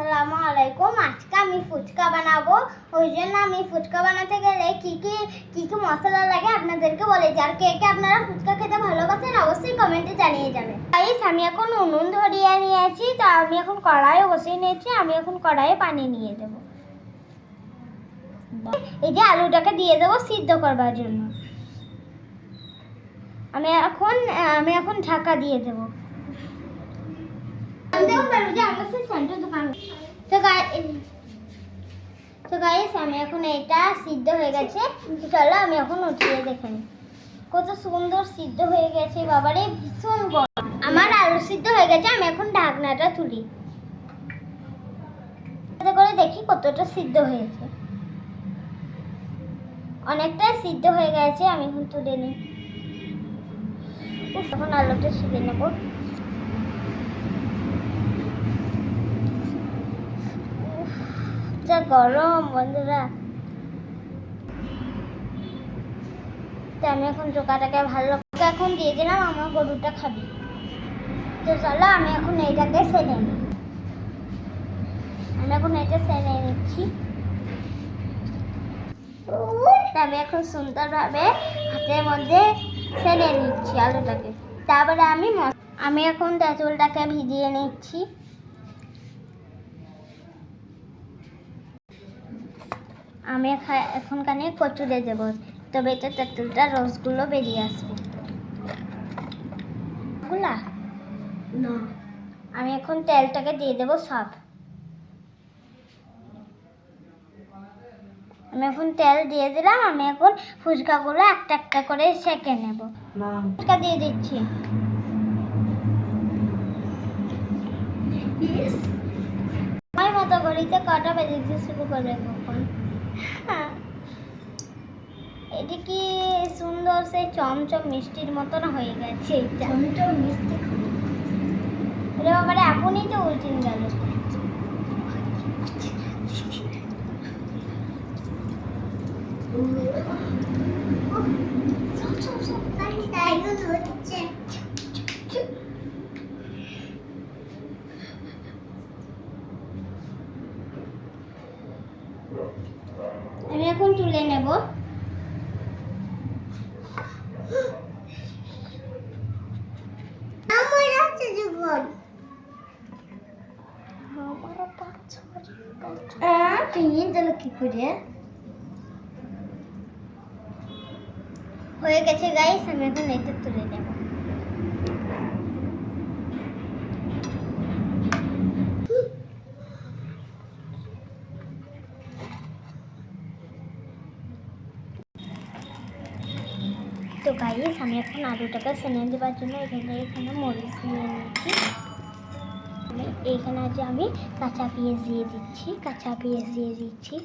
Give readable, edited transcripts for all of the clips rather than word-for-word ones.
আসসালামু আলাইকুম। আজকে আমি ফুচকা বানাবো। ওই জন্য আমি ফুচকা বানাতে গেলে কি কি মশলা লাগে আপনাদেরকে বলে দিই। আর কে কে আপনারা ফুচকা খেতে ভালোবাসেন অবশ্যই কমেন্টে জানিয়ে যাবেন। গাইস, আমি এখন উনুন ধরিয়ে নিয়েছি, তো আমি এখন কড়াইও বসিয়ে নিয়েছি। আমি এখন কড়াইয়ে পানি নিয়ে দেবো। এই যে আলুটাকে দিয়ে দেবো সিদ্ধ করবার জন্য। আমি এখন ঢাকা দিয়ে দেবো। তো গাইস, আমি এখন এটা সিদ্ধ হয়ে গেছে। চলো আমি এখন উঠিয়ে দেখে নিই। কত সুন্দর সিদ্ধ হয়ে গেছে, বাবারে ভীষণ গরম। আমার আলু সিদ্ধ হয়ে গেছে। আমি এখন ঢাকনাটা তুলি, যাতে করে দেখি কতটা সিদ্ধ হয়েছে। অনেকটা সিদ্ধ হয়ে গেছে। আমি এখন তুলে নিই। এখন আলুটা ছিলে নেবো। গরম বন্ধুরা। তো আমি এখন চোখাটাকে ভালো এখন দিয়ে দিলাম। আমার গরুটা খাবি। তো চলো আমি এখন এইটাকে সেনে নিই। আমি এখন এটা সেনে নিচ্ছি। আমি এখন সুন্দরভাবে হাতের মধ্যে সেনে নিচ্ছি আলুটাকে। তারপরে আমি এখন তেঁতুলটাকে ভিজিয়ে নিচ্ছি। আমি এখনখানে কচুরে দেবো, তবে এটা তেঁতুলটা রসগুলো বেরিয়ে আসবে। না, আমি এখন তেলটাকে দিয়ে দেবো সব। আমি এখন তেল দিয়ে দিলাম। আমি এখন ফুচকাগুলো একটা একটা করে সেঁকে নেব। ফুচকা দিয়ে দিচ্ছি। আমার মতো ঘড়িতে কটা বেজে শুরু করবে কখন? এটা কি সুন্দর সেই চমচম মিষ্টির মতন হয়ে গেছে। চমচম মিষ্টি বাবারে, এখনই তো উল্টিন গেল। আমি এখন তুলে নেব। কি করে হয়ে গেছে গাইস। আমি এখন এটা তুলে নেব। তো গাইস, আমি এখন আলুটাকে সেনে দেওয়ার জন্য এখানে মরিচ নিয়ে নিচ্ছি। এইখানে আছে আমি কাঁচা পেঁয়াজ দিয়ে দিচ্ছি।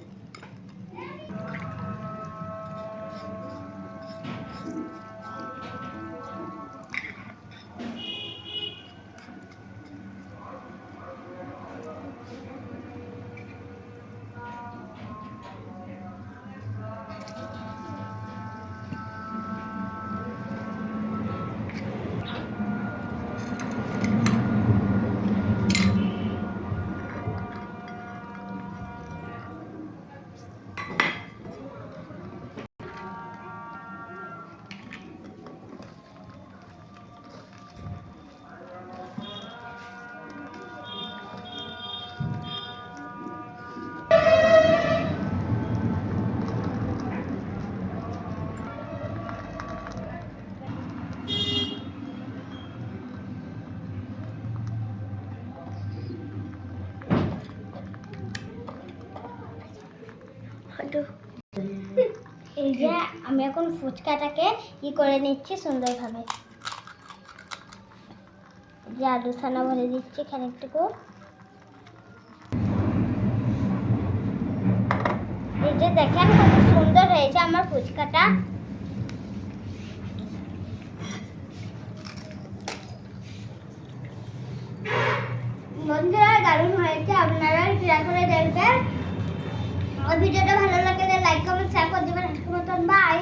এই যে আমি এখন ফুচকাটাকে করে নিচ্ছি সুন্দরভাবে। যে আলু ছানা ভরে দিচ্ছি খানিকটুকু। এই যে দেখেন কত সুন্দর হয়েছে আমার ফুচকাটা। বন্ধুরা, দারুণ হয়েছে। আপনারা ট্রাই করে দেখবেন। ভিডিওটা ভালো লাগলে লাইক কমেন্ট শেয়ার করে দেবেন। বাই।